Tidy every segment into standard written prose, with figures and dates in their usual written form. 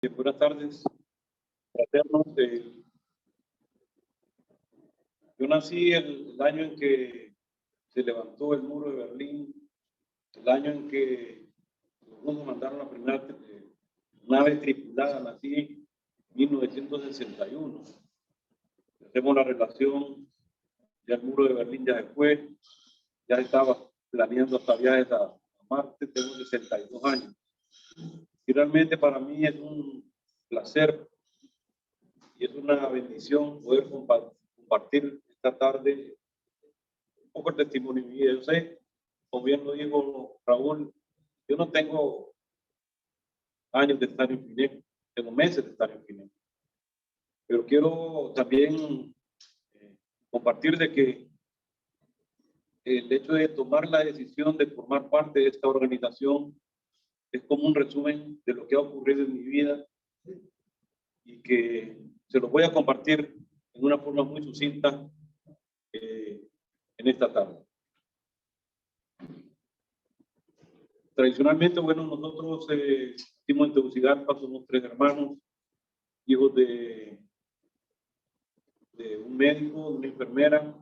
Buenas tardes, fraternos. Yo nací el año en que se levantó el muro de Berlín, el año en que los rusos mandaron la primera nave tripulada. Nací en 1961. Hacemos la relación, ya el muro de Berlín ya después, ya estaba planeando hasta viajes a Marte. Tengo 62 años. Y realmente para mí es un placer y es una bendición poder compartir esta tarde un poco el testimonio de mi vida. Yo sé, como bien lo dijo Raúl, yo no tengo años de estar en FINEP, tengo meses de estar en FINEP, pero quiero también compartir de que el hecho de tomar la decisión de formar parte de esta organización es como un resumen de lo que ha ocurrido en mi vida y que se lo voy a compartir en una forma muy sucinta en esta tarde. Tradicionalmente, bueno, nosotros en Tegucigalpa somos 3 hermanos, hijos de un médico, de una enfermera,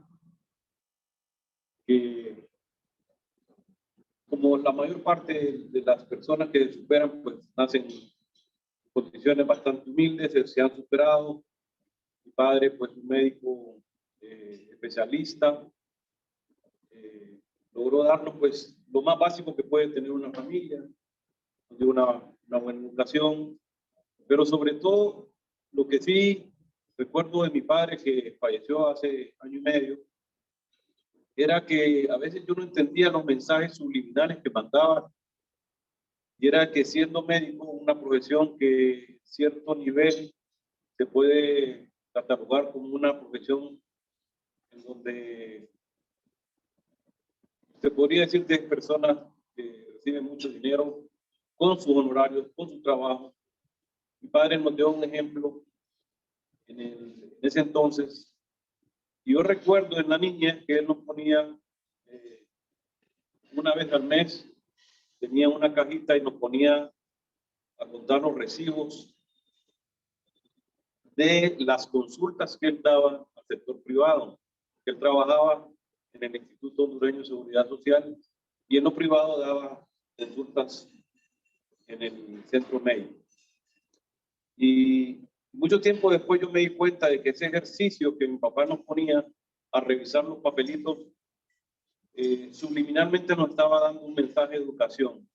que como la mayor parte de las personas que se superan, pues nacen en condiciones bastante humildes, se han superado. Mi padre, pues un médico especialista, logró darnos pues lo más básico que puede tener una familia, una buena educación, pero sobre todo lo que sí recuerdo de mi padre, que falleció hace año y medio, era que a veces yo no entendía los mensajes subliminales que mandaba, y era que siendo médico, una profesión que cierto nivel se puede catalogar como una profesión en donde se podría decir que personas que reciben mucho dinero con sus honorarios, con su trabajo. Mi padre nos dio un ejemplo en ese entonces, y yo recuerdo en la niñez que él nos ponía una vez al mes, tenía una cajita y nos ponía a contar los recibos de las consultas que él daba al sector privado. Él trabajaba en el Instituto Hondureño de Seguridad Social y en lo privado daba consultas en el centro médico. Y mucho tiempo después yo me di cuenta de que ese ejercicio que mi papá nos ponía a revisar los papelitos, subliminalmente nos estaba dando un mensaje de educación.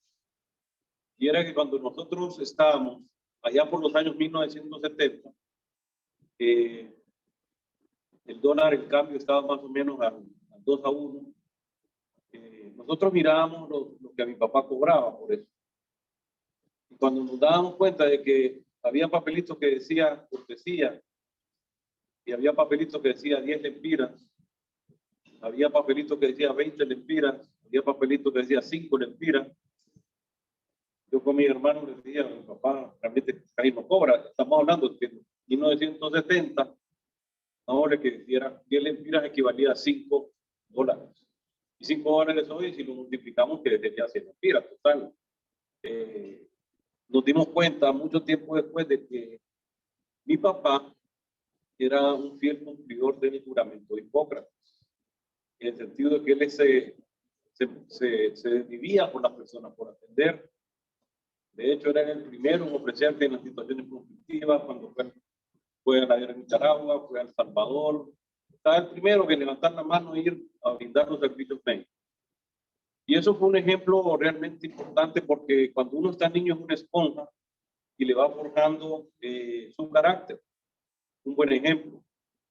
Y era que cuando nosotros estábamos allá por los años 1970, el dólar, el cambio estaba más o menos a 2-1. Nosotros mirábamos lo que a mi papá cobraba por eso. Y cuando nos dábamos cuenta de que había papelitos que decía cortesía, y había papelitos que decía 10 lempiras, había papelitos que decía 20 lempiras, había papelitos que decía 5 lempiras, yo con mi hermano le decía, mi papá realmente casi no cobra. Estamos hablando de que en 1970, ahora que diera 10 lempiras equivalía a $5. Y $5 hoy, si lo multiplicamos, que sería 100 lempiras total. Nos dimos cuenta mucho tiempo después de que mi papá era un fiel cumplidor del juramento de Hipócrates, en el sentido de que él se desvivía por las personas, por atender. De hecho, era el primero en ofrecerse en las situaciones conflictivas, cuando fue a la guerra en Nicaragua, fue a El Salvador. Estaba el primero que levantar la mano e ir a brindar los servicios médicos. Y eso fue un ejemplo realmente importante, porque cuando uno está niño es una esponja y le va forjando su carácter. Un buen ejemplo.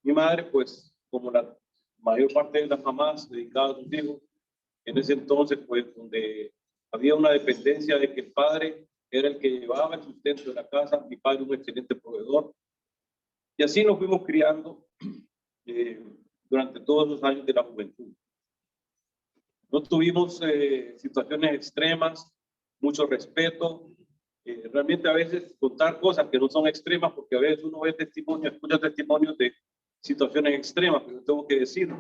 Mi madre, pues, como la mayor parte de las mamás dedicadas a sus hijos, en ese entonces, pues, donde había una dependencia de que el padre era el que llevaba el sustento de la casa, mi padre un excelente proveedor. Y así nos fuimos criando durante todos los años de la juventud. No tuvimos situaciones extremas, mucho respeto. Realmente a veces contar cosas que no son extremas, porque a veces uno ve testimonios, escucha testimonios de situaciones extremas, pero tengo que decirlo,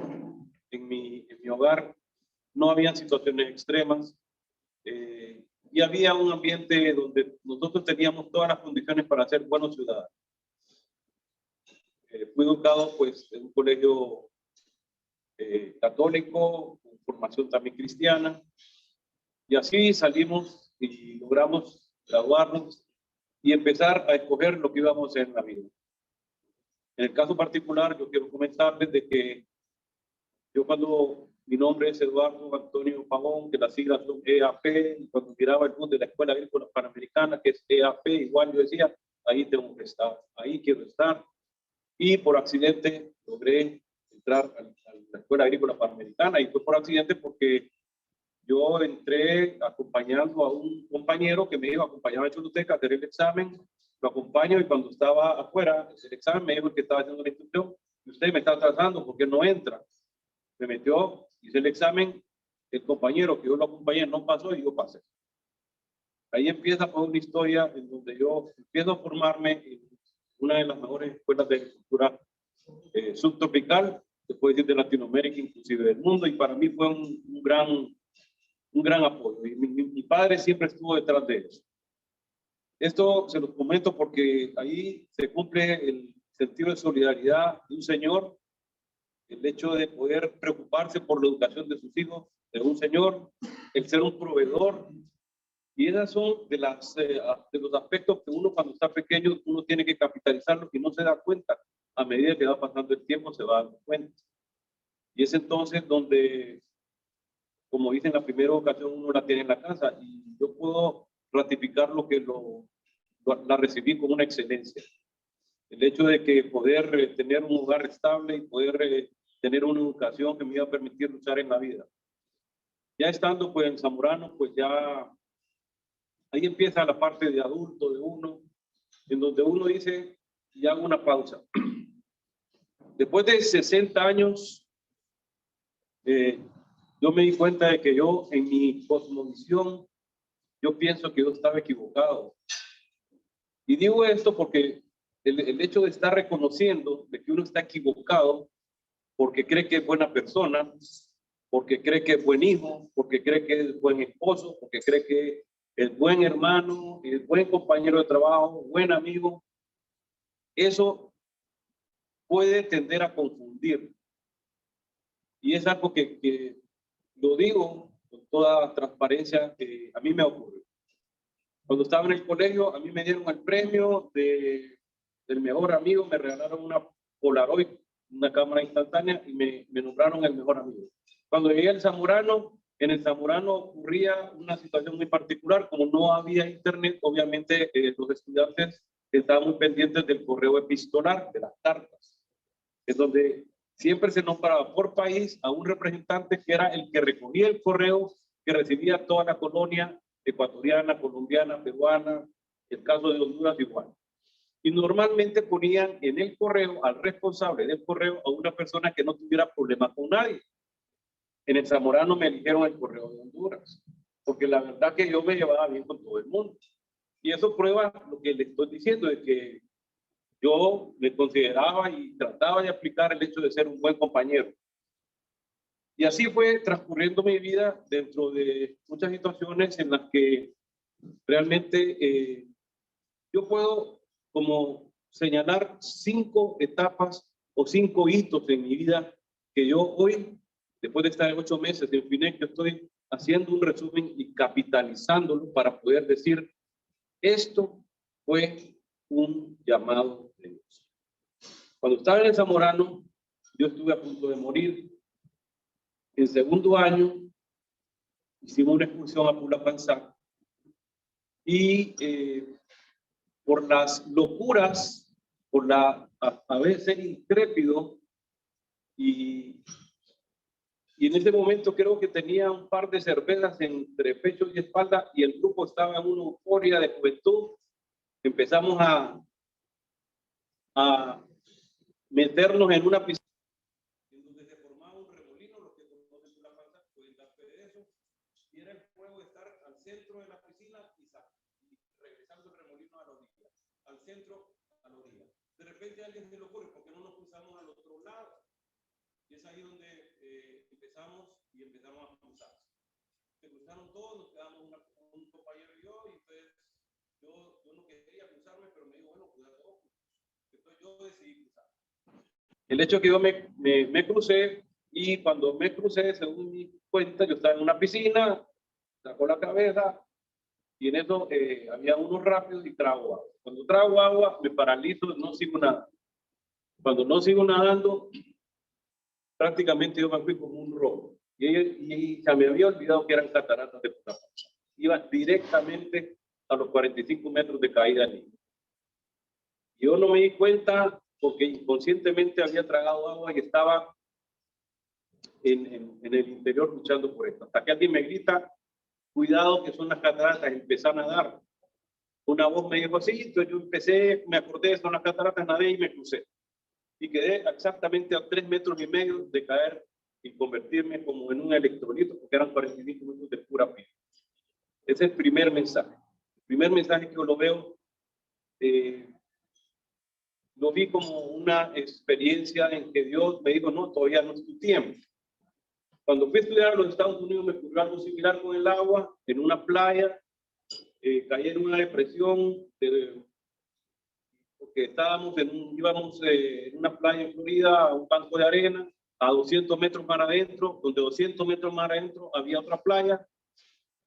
en mi hogar no habían situaciones extremas. y había un ambiente donde nosotros teníamos todas las condiciones para ser buenos ciudadanos. Fui educado pues en un colegio católico, con formación también cristiana, y así salimos y logramos graduarnos y empezar a escoger lo que íbamos a hacer en la vida. En el caso particular, yo quiero comentarles de que yo cuando mi nombre es Eduardo Antonio Pavón, que las siglas son EAP, y cuando miraba el bus de la Escuela Agrícola Panamericana, que es EAP, igual yo decía, ahí tengo que estar, ahí quiero estar. Y por accidente logré entrar a la Escuela Agrícola Panamericana, y fue por accidente porque yo entré acompañando a un compañero que me iba a acompañar a Choluteca a hacer el examen, lo acompaño y cuando estaba afuera del examen me dijo que estaba haciendo la instrucción y usted me está atrasando porque no entra. Me metió, hice el examen, el compañero que yo lo acompañé no pasó y yo pasé. Ahí empieza pues, una historia en donde yo empiezo a formarme en una de las mejores escuelas de agricultura subtropical, se puede decir de Latinoamérica, inclusive del mundo, y para mí fue un gran apoyo. Y mi padre siempre estuvo detrás de eso. Esto se los comento porque ahí se cumple el sentido de solidaridad de un señor, el hecho de poder preocuparse por la educación de sus hijos, de un señor, el ser un proveedor. Y esas son de los aspectos que uno cuando está pequeño, uno tiene que capitalizarlo y no se da cuenta. A medida que va pasando el tiempo, se va dando cuenta. Y es entonces donde, como dice en la primera ocasión, uno la tiene en la casa. Y yo puedo ratificar lo que la recibí con una excelencia. El hecho de que poder tener un hogar estable y poder tener una educación que me iba a permitir luchar en la vida. Ya estando pues en Zamorano, pues ya ahí empieza la parte de adulto de uno, en donde uno dice, y hago una pausa. Después de 60 años, yo me di cuenta de que yo, en mi cosmovisión, yo pienso que yo estaba equivocado. Y digo esto porque el hecho de estar reconociendo de que uno está equivocado porque cree que es buena persona, porque cree que es buen hijo, porque cree que es buen esposo, porque cree que es buen hermano, es buen compañero de trabajo, buen amigo, eso puede tender a confundir. Y es algo que lo digo con toda transparencia que a mí me ocurrió. Cuando estaba en el colegio, a mí me dieron el premio del mejor amigo, me regalaron una Polaroid, una cámara instantánea, y me nombraron el mejor amigo. Cuando llegué al Zamorano, en el Zamorano ocurría una situación muy particular. Como no había internet, obviamente los estudiantes estaban muy pendientes del correo epistolar, de las cartas, es donde siempre se nombraba por país a un representante que era el que recogía el correo que recibía toda la colonia ecuatoriana, colombiana, peruana, el caso de Honduras igual. Y normalmente ponían en el correo al responsable del correo a una persona que no tuviera problema con nadie. En el Zamorano me eligieron el correo de Honduras, porque la verdad que yo me llevaba bien con todo el mundo. Y eso prueba lo que le estoy diciendo, de que yo me consideraba y trataba de aplicar el hecho de ser un buen compañero. Y así fue transcurriendo mi vida dentro de muchas situaciones en las que realmente yo puedo como señalar 5 etapas o 5 hitos en mi vida que yo hoy, después de estar 8 meses en FINEC, yo estoy haciendo un resumen y capitalizándolo para poder decir, esto fue un llamado de Dios. Cuando estaba en el Zamorano, yo estuve a punto de morir. En segundo año, hicimos una excursión a Pulapanzá y por las locuras, por a veces ser intrépido y en ese momento creo que tenía un par de cervezas entre pecho y espalda y el grupo estaba en una euforia de juventud. Empezamos a meternos en una piscina en donde se formaba un remolino, lo que conocen la panza pueden dar fe de eso, y era el juego de estar al centro de la piscina y regresando el remolino a la orilla, al centro, a la orilla. De repente a alguien se le ocurre, ¿por qué no nos cruzamos al otro lado? Y es ahí donde empezamos a cruzar. Se cruzaron todos, nos quedamos una un compañero y yo, y entonces yo no quería cruzarme, pero me dijo, bueno, cuidado. Entonces yo decidí cruzar. El hecho es que yo me crucé, y cuando me crucé, según mi cuenta, yo estaba en una piscina, sacó la cabeza, y en eso había unos rápidos y trago agua. Cuando trago agua, me paralizo, no sigo nada. Cuando no sigo nadando, prácticamente yo me fui como un robo. Y se me había olvidado que eran cataratas de Putapacha. Iba directamente a los 45 metros de caída libre. Yo no me di cuenta porque inconscientemente había tragado agua y estaba en el interior luchando por esto. Hasta que alguien me grita, cuidado que son las cataratas, empecé a nadar. Una voz me dijo así, entonces yo empecé, me acordé, son las cataratas, nadé y me crucé. Y quedé exactamente a 3,5 metros de caer y convertirme como en un electrolito, porque eran 45 minutos de pura piel. Ese es el primer mensaje. El primer mensaje que yo lo veo, lo vi como una experiencia en que Dios me dijo, no, todavía no es tu tiempo. Cuando fui a estudiar a los Estados Unidos me ocurrió algo similar con el agua, en una playa, caí en una depresión, porque íbamos en una playa en Florida, a un banco de arena, a 200 metros más adentro, donde 200 metros más adentro había otra playa,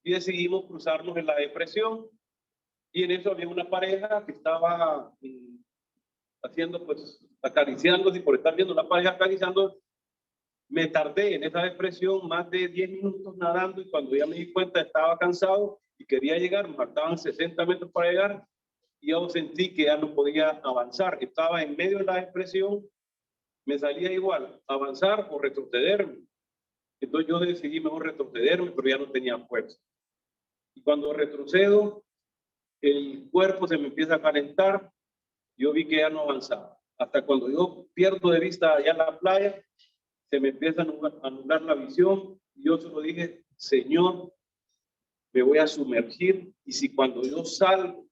y decidimos cruzarnos en la depresión, y en eso había una pareja que estaba haciendo, pues, acariciándose, y por estar viendo la pareja acariciando, me tardé en esa depresión más de 10 minutos nadando, y cuando ya me di cuenta estaba cansado y quería llegar, me faltaban 60 metros para llegar, y yo sentí que ya no podía avanzar, estaba en medio de la depresión, me salía igual, avanzar o retrocederme. Entonces yo decidí mejor retrocederme, pero ya no tenía fuerza. Y cuando retrocedo, el cuerpo se me empieza a calentar, yo vi que ya no avanzaba. Hasta cuando yo pierdo de vista allá en la playa, se me empieza a anular la visión, y yo solo dije, Señor, me voy a sumergir, y si cuando yo salgo,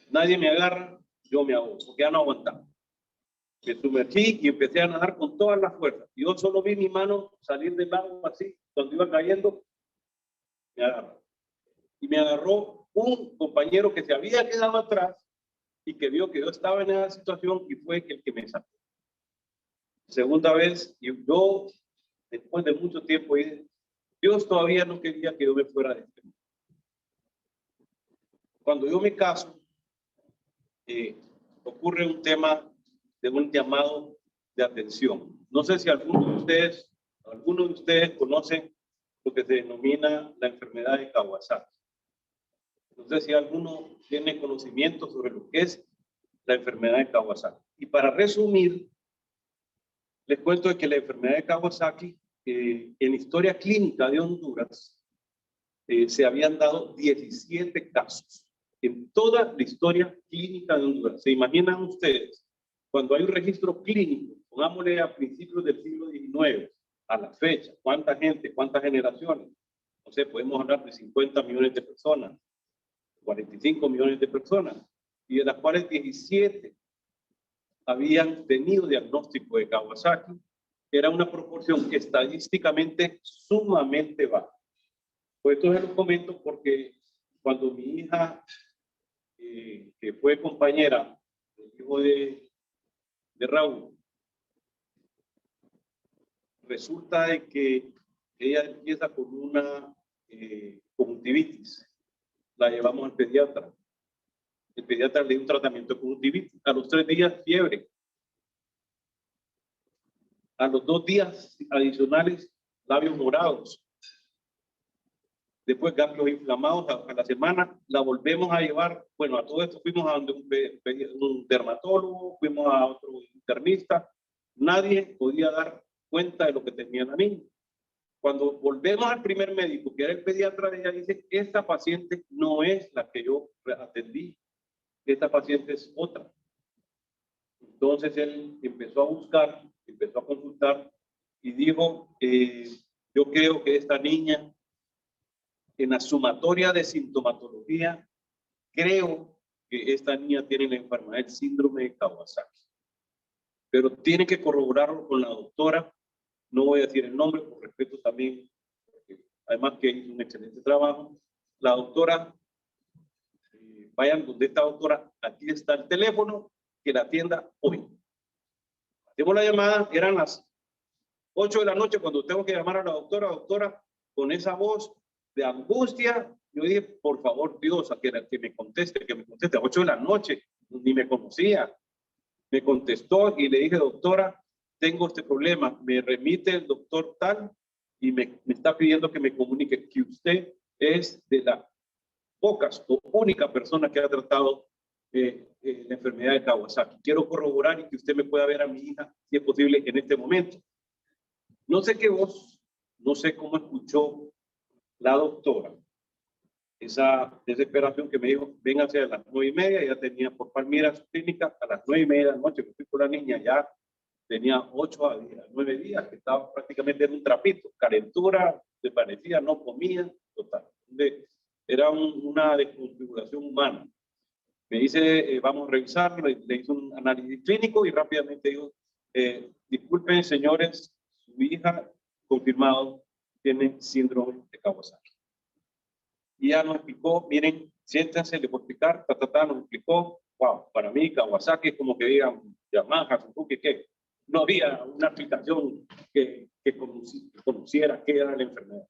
nadie me agarra, yo me ahogo, porque ya no aguantaba. Me sumergí y empecé a nadar con todas las fuerzas. Yo solo vi mi mano salir del agua así, cuando iba cayendo, me agarró. Y me agarró un compañero que se había quedado atrás y que vio que yo estaba en esa situación, y fue el que me sacó. Segunda vez, y yo, después de mucho tiempo, dije, Dios todavía no quería que yo me fuera de este mundo. Cuando yo me caso, ocurre un tema de un llamado de atención. No sé si algunos de ustedes conocen lo que se denomina la enfermedad de Kawasaki. No sé si alguno tiene conocimiento sobre lo que es la enfermedad de Kawasaki. Y para resumir, les cuento que la enfermedad de Kawasaki, en historia clínica de Honduras, se habían dado 17 casos en toda la historia clínica de Honduras. ¿Se imaginan ustedes? Cuando hay un registro clínico, pongámosle a principios del siglo XIX, a la fecha, ¿cuánta gente, cuántas generaciones? No sé, podemos hablar de 50 millones de personas, 45 millones de personas, y de las cuales 17 habían tenido diagnóstico de Kawasaki. Era una proporción estadísticamente sumamente baja. Pues esto se lo comento porque cuando mi hija, que fue compañera del hijo de Raúl, resulta de que ella empieza con una conjuntivitis. La llevamos al pediatra. El pediatra le dio un tratamiento de conjuntivitis. A los 3 días, fiebre. A los 2 días adicionales, labios morados. Después ganglios inflamados. A la semana la volvemos a llevar. Bueno, a todo esto fuimos a donde un dermatólogo, fuimos a otro internista. Nadie podía dar cuenta de lo que tenía la niña. Cuando volvemos al primer médico, que era el pediatra, ella dice, esta paciente no es la que yo atendí, esta paciente es otra. Entonces él empezó a buscar, empezó a consultar y dijo, yo creo que esta niña, en la sumatoria de sintomatología, creo que esta niña tiene la enfermedad del síndrome de Kawasaki. Pero tiene que corroborarlo con la doctora. No voy a decir el nombre por respeto también, porque además que hizo un excelente trabajo. La doctora, vayan donde esta doctora, aquí está el teléfono, que la atienda hoy. Hacemos la llamada, eran las 8 de la noche cuando tengo que llamar a la doctora, con esa voz de angustia. Yo dije, por favor, Dios, que me conteste, a 8 de la noche, ni me conocía. Me contestó y le dije, doctora, tengo este problema, me remite el doctor tal y me está pidiendo que me comunique que usted es de las pocas o única persona que ha tratado la enfermedad de Kawasaki. Quiero corroborar y que usted me pueda ver a mi hija, si es posible, en este momento. No sé qué voz, no sé cómo escuchó la doctora esa desesperación que me dijo, véngase a las 9:30, ya tenía por Palmira su clínica, a las 9:30 de la noche, que fui con la niña, ya tenía 8 a 9 días, que estaba prácticamente en un trapito, calentura, desvanecida, no comía, total. Era una desconfiguración humana. Me dice, vamos a revisar, le hizo un análisis clínico y rápidamente dijo, disculpen señores, su hija confirmado tiene síndrome de Kawasaki. Y ya nos explicó, miren, siéntense, les voy a explicar, nos explicó, wow, para mí Kawasaki es como que digan Yamaha, Suzuki, que no había una aplicación que conociera qué era la enfermedad.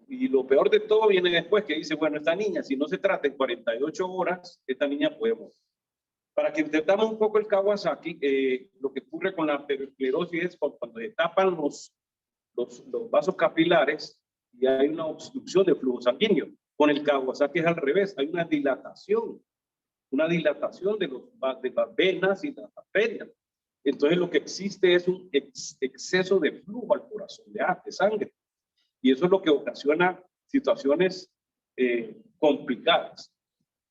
Y lo peor de todo viene después, que dice, bueno, esta niña, si no se trata en 48 horas, esta niña puede morir. Para que entendamos un poco el Kawasaki, lo que ocurre con la arteriosclerosis es cuando se tapan los vasos capilares y hay una obstrucción de flujo sanguíneo. Con el Kawasaki es al revés, hay una dilatación de las venas y las arterias. Entonces lo que existe es un exceso de flujo al corazón de sangre. Y eso es lo que ocasiona situaciones complicadas.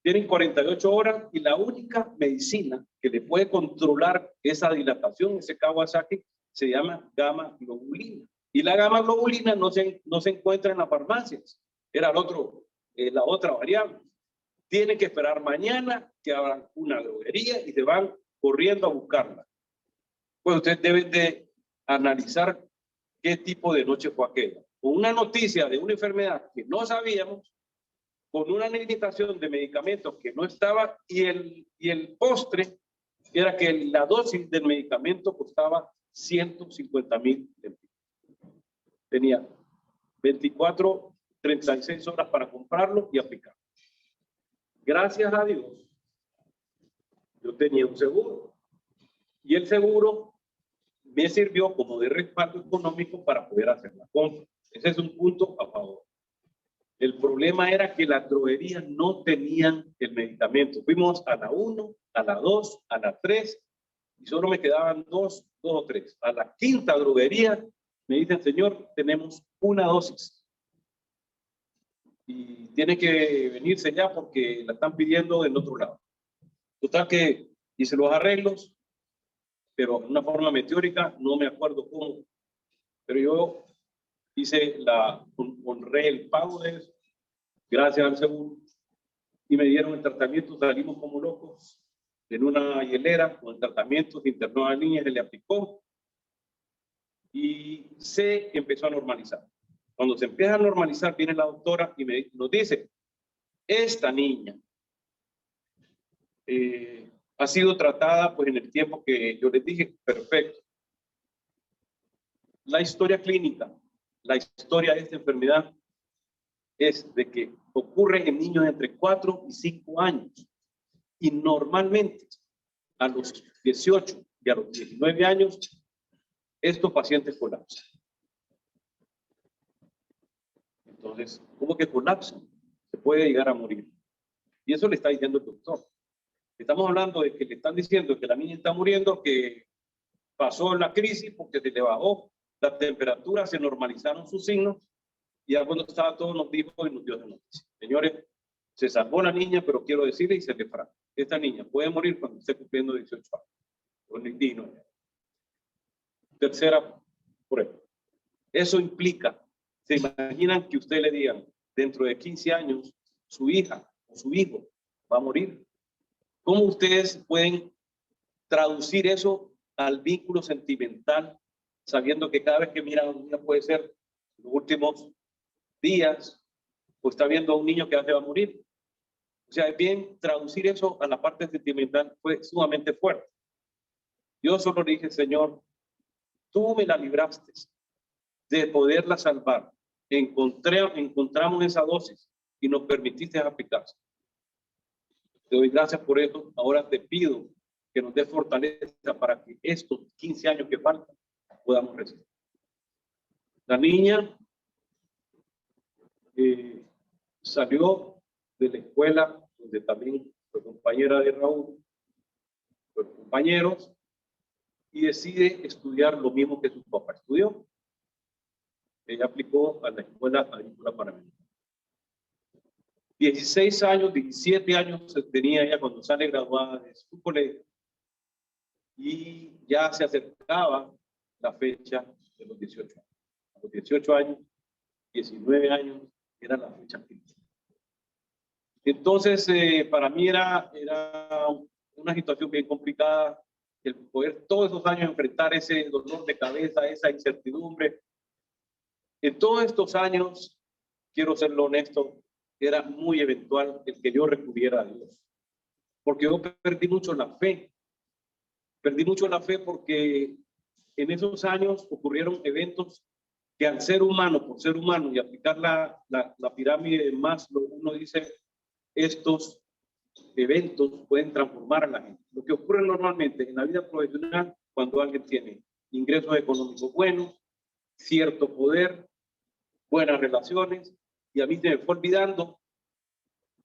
Tienen 48 horas y la única medicina que le puede controlar esa dilatación, ese Kawasaki, se llama gamma globulina. Y la gamma globulina no se encuentra en las farmacias. Era la otra variable. Tienen que esperar mañana que abran una droguería y se van corriendo a buscarla. Pues ustedes deben de analizar qué tipo de noche fue aquella. Con una noticia de una enfermedad que no sabíamos, con una necesitación de medicamentos que no estaba y el postre era que la dosis del medicamento costaba 150,000 lempiras. Tenía 24, 36 horas para comprarlo y aplicarlo. Gracias a Dios, yo tenía un seguro y el seguro me sirvió como de respaldo económico para poder hacer la compra. Ese es un punto a favor. El problema era que las droguerías no tenían el medicamento. Fuimos a la 1, a la 2, a la 3 y solo me quedaban 2 o 3. A la quinta droguería me dicen, señor, tenemos una dosis y tiene que venirse ya porque la están pidiendo en otro lado. Total que hice los arreglos, pero de una forma meteórica, no me acuerdo cómo, pero yo honré el pago de eso, gracias al seguro, y me dieron el tratamiento. Salimos como locos en una hielera con el tratamiento, se internó a la niña, se le aplicó y se empezó a normalizar. Cuando se empieza a normalizar, viene la doctora y nos dice, esta niña ha sido tratada pues en el tiempo que yo les dije, perfecto. La historia clínica, la historia de esta enfermedad es de que ocurre en niños entre 4 y 5 años y normalmente a los 18 y a los 19 años estos pacientes colapsan. Entonces, ¿cómo que colapsan? Se puede llegar a morir. Y eso le está diciendo el doctor. Estamos hablando de que le están diciendo que la niña está muriendo, que pasó la crisis porque se le bajó la temperatura, se normalizaron sus signos y ya cuando estaba todo nos dijo y nos dio de noticia. Señores, se salvó la niña, pero quiero decirle y se le fraga. Esta niña puede morir cuando esté cumpliendo 18 años. O 19. Tercera prueba. Eso implica, se imaginan que usted le digan, dentro de 15 años, su hija o su hijo va a morir. ¿Cómo ustedes pueden traducir eso al vínculo sentimental, sabiendo que cada vez que miran a un niño puede ser los últimos días, pues está viendo a un niño que ya se va a morir. O sea, es bien traducir eso a la parte sentimental fue sumamente fuerte. Yo solo le dije, Señor, tú me la libraste de poderla salvar. Encontramos esa dosis y nos permitiste aplicarse. Te doy gracias por eso. Ahora te pido que nos dé fortaleza para que estos 15 años que faltan podamos resistir. La niña salió de la escuela donde también fue compañera de Raúl, fue compañeros, y decide estudiar lo mismo que su papá estudió. Ella aplicó a la Escuela Agrícola Panamericana. 16 años, 17 años tenía ella cuando sale graduada de su colegio y ya se acercaba la fecha de los 18 años. A los 18 años, 19 años, era la fecha crítica. Entonces, para mí era una situación bien complicada el poder todos esos años enfrentar ese dolor de cabeza, esa incertidumbre. En todos estos años, quiero serlo honesto, era muy eventual el que yo recurriera a Dios. Porque yo perdí mucho la fe. Perdí mucho la fe porque en esos años ocurrieron eventos que al ser humano, por ser humano y aplicar la pirámide de Maslow, uno dice, estos eventos pueden transformar a la gente. Lo que ocurre normalmente en la vida profesional, cuando alguien tiene ingresos económicos buenos, cierto poder, buenas relaciones, y a mí se me fue olvidando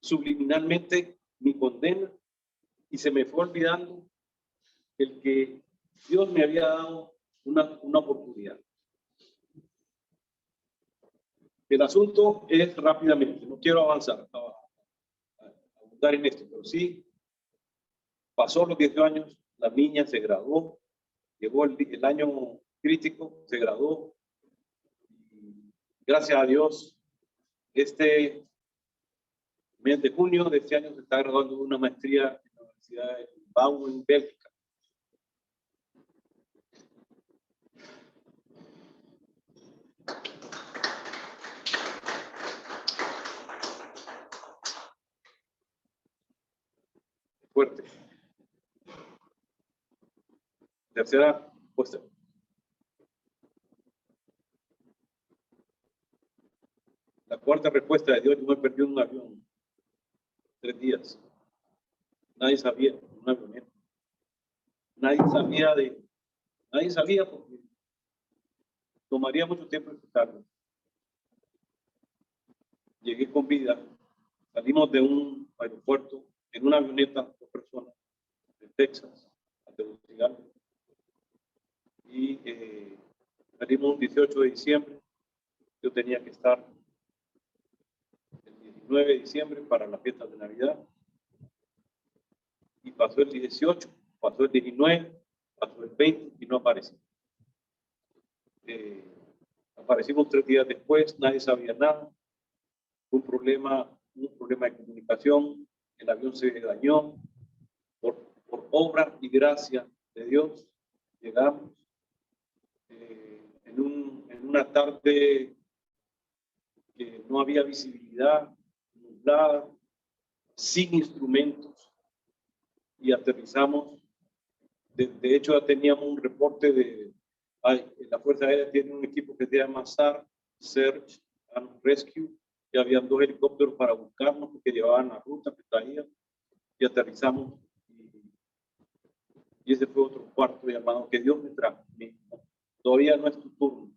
subliminalmente mi condena y se me fue olvidando el que Dios me había dado una oportunidad. El asunto es rápidamente, no quiero avanzar a abundar en esto, pero sí, pasó los 18 años, la niña se graduó, llegó el año crítico, se graduó. Gracias a Dios, este mes de junio de este año se está graduando de una maestría en la Universidad de Bilbao, en Bélgica. Fuerte. Tercera puesta. La cuarta respuesta de Dios, yo me perdí un avión 3 días. Nadie sabía, una avioneta. Nadie sabía porque tomaría mucho tiempo explicarlo. Llegué con vida, salimos de un aeropuerto en una avioneta, 2 personas, de Texas a Tegucigalpa. Y salimos un 18 de diciembre. Yo tenía que estar el 19 de diciembre para las fiestas de Navidad. Y pasó el 18, pasó el 19, pasó el 20 y no apareció. Aparecimos 3 días después, nadie sabía nada. Un problema de comunicación, el avión se dañó. Por obra y gracia de Dios, llegamos en una tarde que no había visibilidad, nublada, sin instrumentos, y aterrizamos. De hecho, ya teníamos un reporte de la Fuerza Aérea tiene un equipo que se llama SAR, Search and Rescue, y habían 2 helicópteros para buscarnos porque llevaban la ruta que traían, y aterrizamos. Y ese fue otro cuarto llamado que Dios me trajo. Todavía no es tu turno.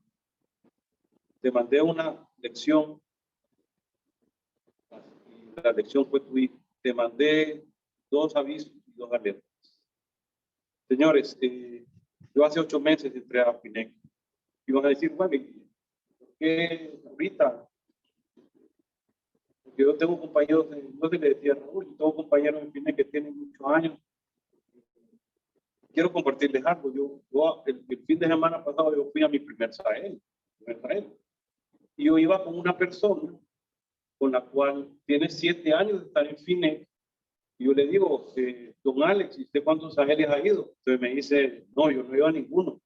Te mandé una lección, y la lección fue tu hijo. Te mandé 2 avisos y 2 alertas. Señores, yo hace 8 meses entré a FINEC. Y van a decir, bueno, ¿por qué ahorita? Porque yo tengo compañeros, no se le decía, Raúl, yo tengo compañeros en FINEC que tienen muchos años. Quiero compartirles algo. Yo el fin de semana pasado yo fui a mi primer Sahel. Y yo iba con una persona con la cual tiene 7 años de estar en FINEC. Y yo le digo, don Alex, ¿y usted cuántos Saheles ha ido? Entonces me dice, no, yo no he ido a ninguno.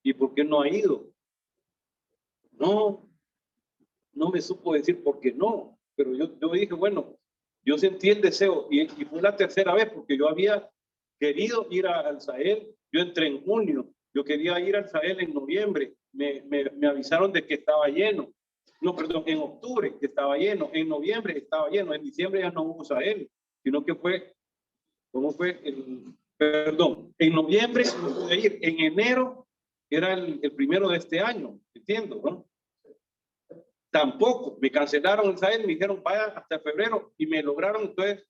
¿Y por qué no ha ido? No, no me supo decir por qué no, pero yo dije, bueno, yo sentí el deseo y fue la tercera vez porque yo había querido ir al Sahel. Yo entré en junio, yo quería ir al Sahel en noviembre, me avisaron de que estaba lleno. No, perdón, en octubre estaba lleno, en noviembre estaba lleno, en diciembre ya no hubo Sahel, sino que fue, ¿cómo fue? Perdón, en noviembre no pude ir, en enero era el primero de este año, entiendo, ¿no? Tampoco, me cancelaron el Sahel, me dijeron vaya hasta febrero y me lograron. Entonces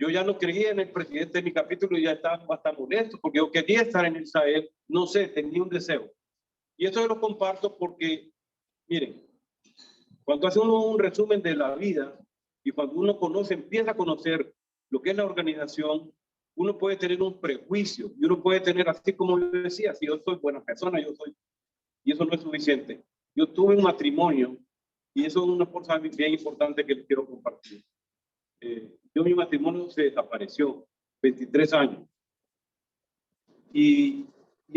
yo ya no creía en el presidente de mi capítulo y ya estaba bastante molesto porque yo quería estar en el Sahel, no sé, tenía un deseo. Y esto lo comparto porque, miren, cuando hace uno un resumen de la vida y cuando uno conoce, empieza a conocer lo que es la organización, uno puede tener un prejuicio y uno puede tener, así como yo decía, si yo soy buena persona, yo soy, y eso no es suficiente. Yo tuve un matrimonio y eso es una cosa bien importante que les quiero compartir. Mi matrimonio se desapareció, 23 años. Y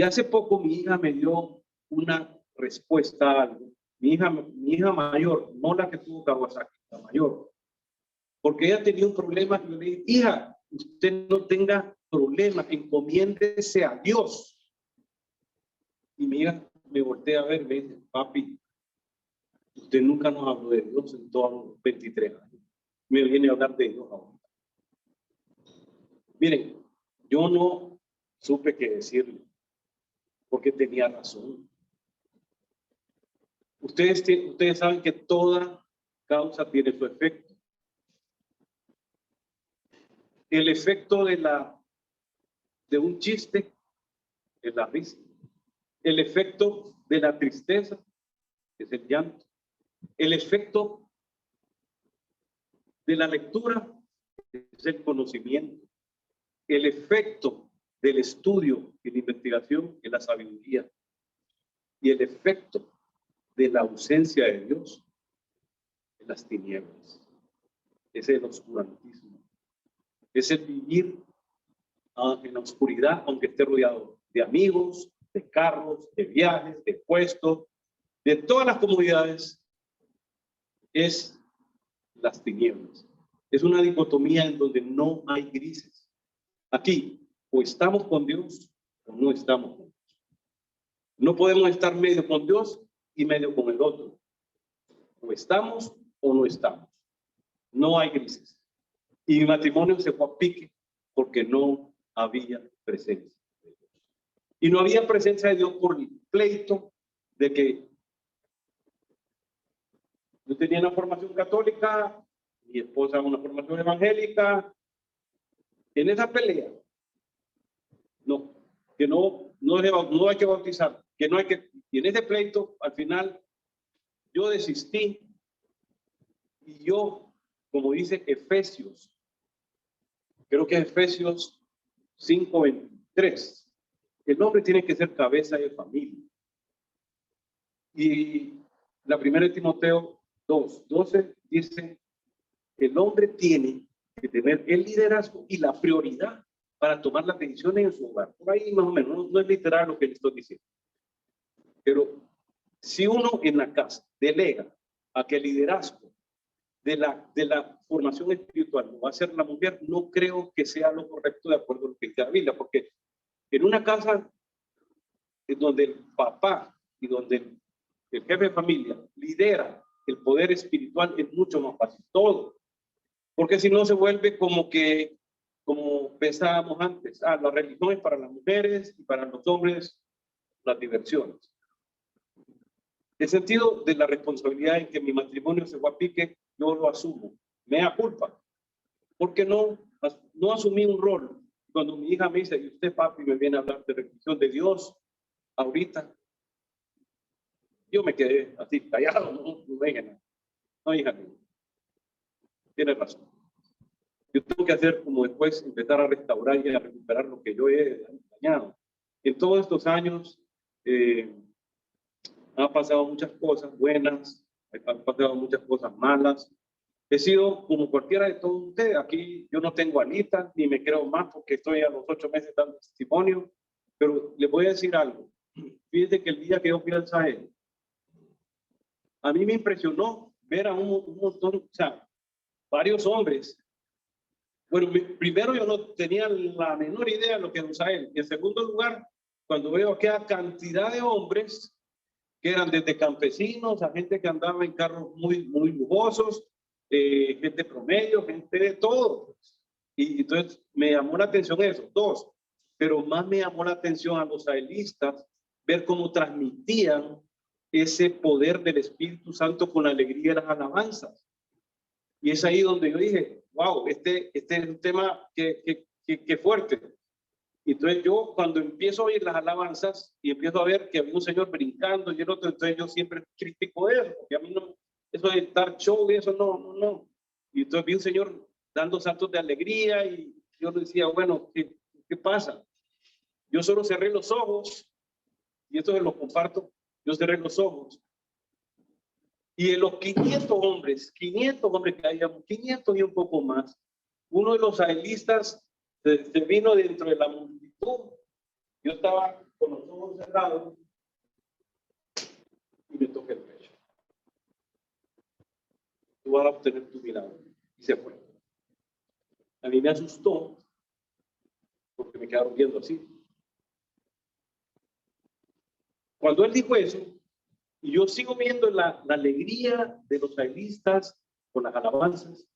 hace poco mi hija me dio una respuesta a algo. Mi hija mayor, no la que tuvo Kawasaki, la mayor. Porque ella tenía un problema y yo le dije, hija, usted no tenga problemas, encomiéndese a Dios. Y mi hija me voltea a ver y me dice, papi, usted nunca nos habló de Dios en todos los 23 años. Me viene a hablar de Dios ahora. Miren, yo no supe qué decirle, porque tenía razón. Ustedes saben que toda causa tiene su efecto. El efecto de un chiste es la risa. El efecto de la tristeza es el llanto. El efecto de la lectura es el conocimiento. El efecto del estudio y la investigación es la sabiduría. Y el efecto de la ausencia de Dios es las tinieblas. Es el oscurantismo. Es el vivir en la oscuridad, aunque esté rodeado de amigos, de carros, de viajes, de puestos, de todas las comodidades. Es las tinieblas. Es una dicotomía en donde no hay grises. Aquí, o estamos con Dios o no estamos con Dios. No podemos estar medio con Dios y medio con el otro. O estamos o no estamos. No hay grises. Y mi matrimonio se fue a pique porque no había presencia de Dios. Y no había presencia de Dios por el pleito de que yo tenía una formación católica, mi esposa una formación evangélica. En esa pelea, no hay que bautizar, que no hay que, y en ese pleito, al final, yo desistí y yo, como dice Efesios, creo que es Efesios 5:23, el hombre tiene que ser cabeza de familia. Y la primera de Timoteo 2:12 dice, el hombre tiene que tener el liderazgo y la prioridad para tomar las decisiones en su hogar. Por ahí más o menos, no es literal lo que le estoy diciendo. Pero si uno en la casa delega a que el liderazgo de la formación espiritual lo va a hacer la mujer, no creo que sea lo correcto de acuerdo a lo que dice la Biblia, porque en una casa en donde el papá y donde el jefe de familia lidera el poder espiritual, es mucho más fácil todo. Porque si no se vuelve como pensábamos antes, la religión es para las mujeres y para los hombres las diversiones. El sentido de la responsabilidad en que mi matrimonio se fue a pique, yo lo asumo, me da culpa, porque no asumí un rol. Cuando mi hija me dice, y usted papi me viene a hablar de religión de Dios, ahorita, yo me quedé así callado, no vengan, no hija, tiene razón. Yo tengo que hacer como después empezar a restaurar y a recuperar lo que yo he dañado. En todos estos años han pasado muchas cosas buenas, han pasado muchas cosas malas. He sido como cualquiera de todos ustedes. Aquí yo no tengo alitas ni me creo más porque estoy a los 8 meses dando testimonio. Pero les voy a decir algo. Fíjense que el día que yo fui al Sahel, a mí me impresionó ver a un montón, o sea, varios hombres. Bueno, primero yo no tenía la menor idea de lo que usaba él. Y en segundo lugar, cuando veo aquella cantidad de hombres que eran desde campesinos a gente que andaba en carros muy lujosos, gente promedio, gente de todo. Y entonces me llamó la atención eso. Dos, pero más me llamó la atención a los israelitas ver cómo transmitían ese poder del Espíritu Santo con la alegría de las alabanzas. Y es ahí donde yo dije, wow, este es un tema que fuerte. Y entonces yo cuando empiezo a oír las alabanzas y empiezo a ver que había un señor brincando y el otro, entonces yo siempre critico eso, porque a mí no, eso de estar show y eso no. Y entonces vi un señor dando saltos de alegría y yo le decía, bueno, ¿qué pasa? Yo solo cerré los ojos, y esto se lo comparto, yo cerré los ojos. Y de los 500 hombres que habíamos, 500 y un poco más, uno de los israelitas se vino dentro de la multitud. Yo estaba con los ojos cerrados y me toqué el pecho. Tú vas a obtener tu milagro. Y se fue. A mí me asustó porque me quedaron viendo así. Cuando él dijo eso, y yo sigo viendo la alegría de los israelitas con las alabanzas,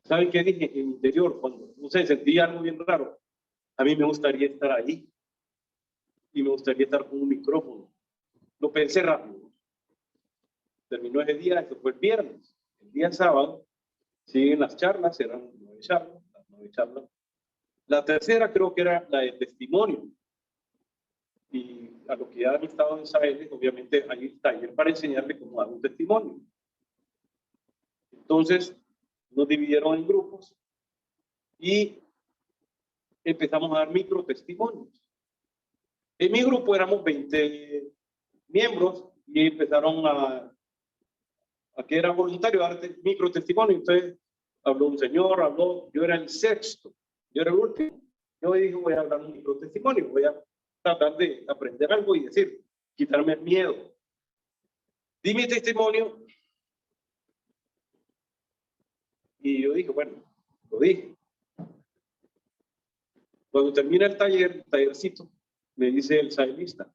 ¿saben qué dije en mi interior? Cuando, no sé, sentí algo bien raro. A mí me gustaría estar ahí y me gustaría estar con un micrófono. Lo pensé rápido. Terminó ese día, eso fue el viernes. El día sábado siguen las charlas, eran 9 charlas. La tercera creo que era la de testimonio. Y a lo que ya han estado en Israel, obviamente hay el taller para enseñarle cómo dar un testimonio. Entonces nos dividieron en grupos y empezamos a dar micro testimonios. En mi grupo éramos 20 miembros y empezaron a que era voluntario dar micro testimonio. Entonces habló un señor, yo era el sexto, yo era el último. Yo dije, voy a hablar un micro testimonio, voy a tratar de aprender algo y decir, quitarme el miedo. Di mi testimonio y yo dije, bueno, lo dije. Cuando termina el tallercito, me dice el israelista,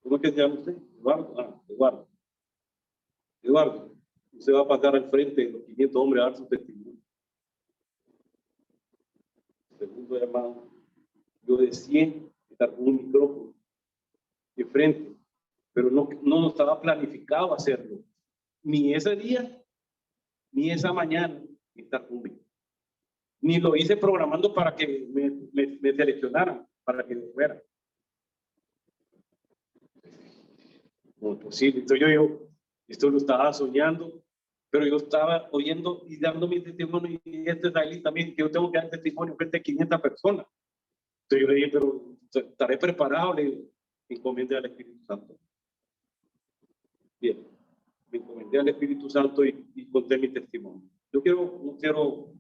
¿cómo es que se llama usted? Eduardo. Eduardo, usted va a pasar al frente de los 500 hombres a dar su testimonio. Segundo llamado, yo decía estar con un micrófono de frente, pero no estaba planificado hacerlo. Ni ese día, ni esa mañana, estar conmigo. Ni lo hice programando para que me seleccionaran, para que fuera. No es posible. Entonces yo esto lo estaba soñando, pero yo estaba oyendo y dando mi testimonio y este israelí también, que yo tengo que dar testimonio frente a 500 personas. Entonces yo le dije, pero estaré preparado, le encomendé al Espíritu Santo. Bien, me encomendé al Espíritu Santo y conté mi testimonio. No quiero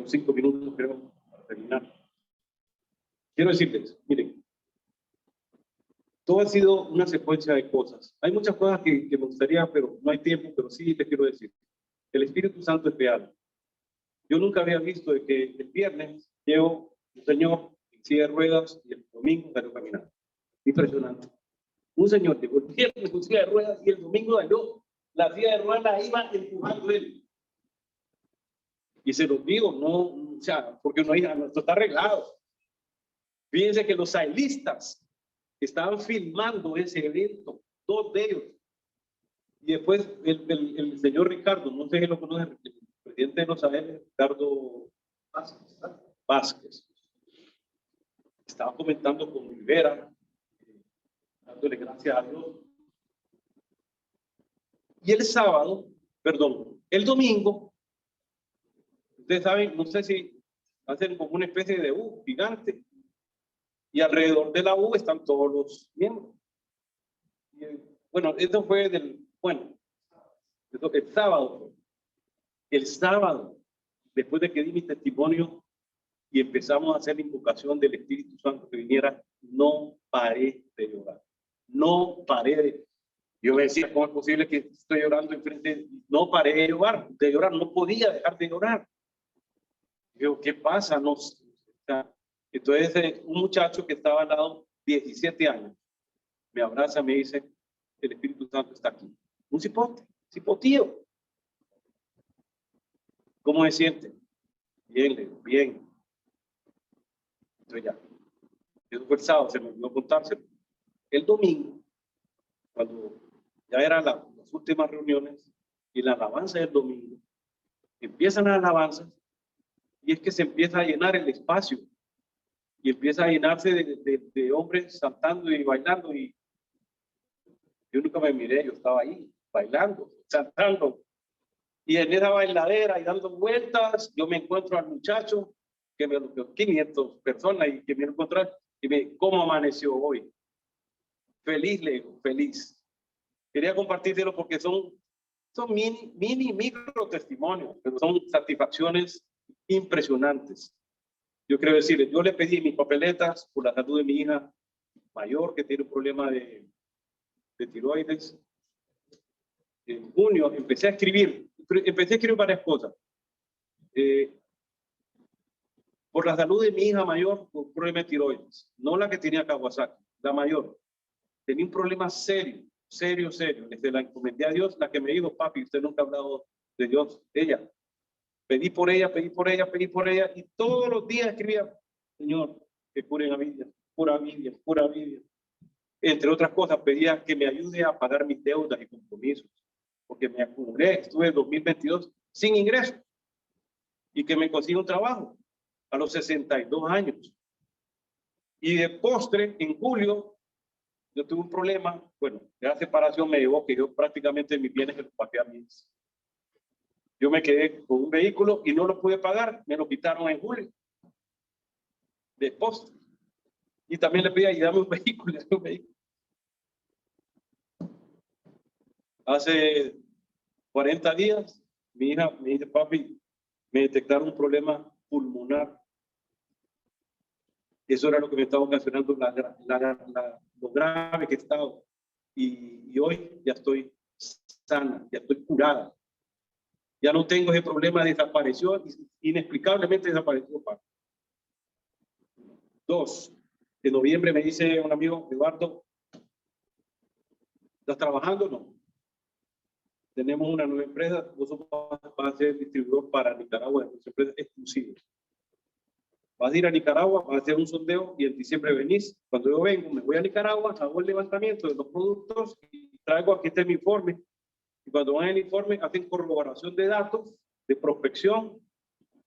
5 minutos, creo, para terminar. Quiero decirles, miren, todo ha sido una secuencia de cosas. Hay muchas cosas que me gustaría, pero no hay tiempo, pero sí les quiero decir. El Espíritu Santo es real. Yo nunca había visto de que el viernes llevo un señor en silla de ruedas y el domingo salió caminando. Impresionante. Un señor llegó el viernes con silla de ruedas y el domingo salió. La silla de ruedas la iba empujando él. Y se los digo, no, o sea, porque no, esto está arreglado. Fíjense que los israelitas estaban filmando ese evento, 2 de ellos. Y después el señor Ricardo, no sé si lo conoce, el presidente de los Israel, Ricardo Vázquez, estaba comentando con Rivera, dándole gracias a Dios. Y el domingo, ustedes saben, no sé si hacen como una especie de U gigante. Y alrededor de la U están todos los miembros. Y, bueno, esto fue el sábado. El sábado, después de que di mi testimonio y empezamos a hacer la invocación del Espíritu Santo que viniera, no paré de llorar. No paré Yo me decía, ¿cómo es posible que estoy llorando enfrente? No paré de llorar, no podía dejar de llorar. Digo, ¿qué pasa? No, entonces, un muchacho que estaba al lado, 17 años, me abraza, me dice, el Espíritu Santo está aquí. Un cipote, cipotío. ¿Cómo se siente? Bien, le digo, bien. Entonces ya, eso fue el sábado, se me olvidó contárselo. El domingo, cuando ya eran las últimas reuniones y la alabanza del domingo, empiezan las alabanzas y es que se empieza a llenar el espacio y empieza a llenarse de hombres saltando y bailando, y yo nunca me miré, yo estaba ahí bailando, saltando, y en esa bailadera y dando vueltas yo me encuentro al muchacho que me lo 500 personas y que me encontré y me, ¿cómo amaneció hoy? Feliz, le digo, feliz. Quería compartírselo porque son micro testimonios, pero son satisfacciones impresionantes. Yo quiero decirles, yo le pedí mis papeletas por la salud de mi hija mayor que tiene un problema de tiroides. En junio empecé a escribir varias cosas. Por la salud de mi hija mayor, por un problema de tiroides, no la que tenía Kawasaki, la mayor. Tenía un problema serio. Desde la encomendé a Dios, la que me dijo, papi, usted nunca ha hablado de Dios. Ella. Pedí por ella, y todos los días escribía, Señor, que curen a Vivian, pura Vivian. Entre otras cosas, pedía que me ayude a pagar mis deudas y compromisos, porque me acumulé, estuve en 2022 sin ingresos, y que me consiga un trabajo a los 62 años. Y de postre, en julio, yo tuve un problema, bueno, la separación me llevó que yo prácticamente mis bienes se los pagué a mí. Yo me quedé con un vehículo y no lo pude pagar, me lo quitaron en julio, de postre. Y también le pedí ahí, dame un vehículo. Hace 40 días, mi hija me dice, papi, me detectaron un problema pulmonar. Eso era lo que me estaba ocasionando lo grave que he estado. Y hoy ya estoy sana, ya estoy curada. Ya no tengo ese problema, desapareció, inexplicablemente desapareció. 2 de noviembre me dice un amigo, Eduardo, ¿estás trabajando? No. Tenemos una nueva empresa, vos vas a ser distribuidor para Nicaragua, de nuestra empresa exclusiva. Vas a ir a Nicaragua, vas a hacer un sondeo y en diciembre venís. Cuando yo vengo, me voy a Nicaragua, hago el levantamiento de los productos y traigo aquí este mi informe. Y cuando van el informe, hacen corroboración de datos, de prospección,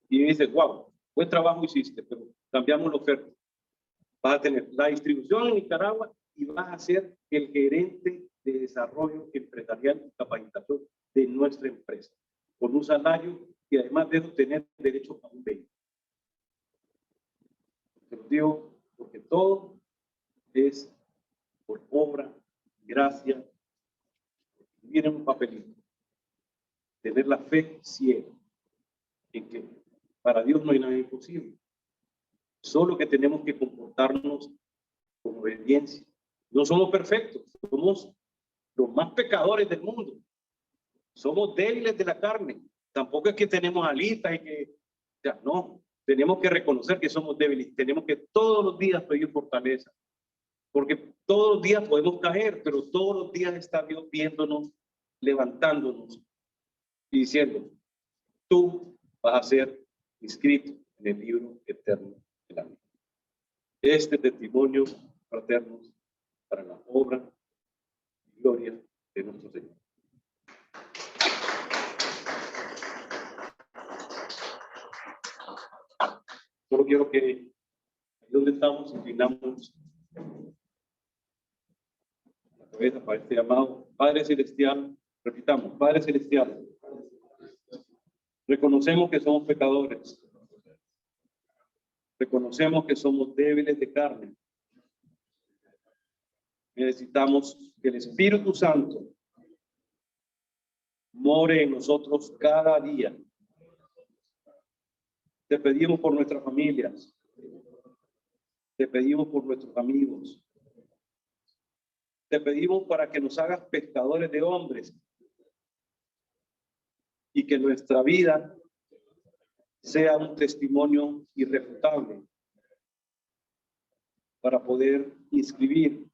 y dices, wow, buen trabajo hiciste, pero cambiamos la oferta. Vas a tener la distribución en Nicaragua y vas a ser el gerente de desarrollo empresarial y capacitación de nuestra empresa, con un salario y además de eso tener derecho a un vehículo. Te lo digo porque todo es por obra, gracia, vivir en un papelito, tener la fe ciega en que para Dios no hay nada imposible, solo que tenemos que comportarnos con obediencia. No somos perfectos, somos los más pecadores del mundo, somos débiles de la carne, tampoco es que tenemos alitas y que, ya, no, tenemos que reconocer que somos débiles, tenemos que todos los días pedir fortaleza, porque todos los días podemos caer, pero todos los días está Dios viéndonos, levantándonos y diciendo, tú vas a ser inscrito en el libro eterno de la vida. Este testimonio fraterno para la obra y gloria de nuestro Señor. Solo quiero que ahí donde estamos inclinamos la cabeza para este llamado. Padre Celestial, repitamos, Padre Celestial, reconocemos que somos pecadores, reconocemos que somos débiles de carne. Necesitamos que el Espíritu Santo more en nosotros cada día. Te pedimos por nuestras familias, te pedimos por nuestros amigos, te pedimos para que nos hagas pescadores de hombres y que nuestra vida sea un testimonio irrefutable para poder inscribir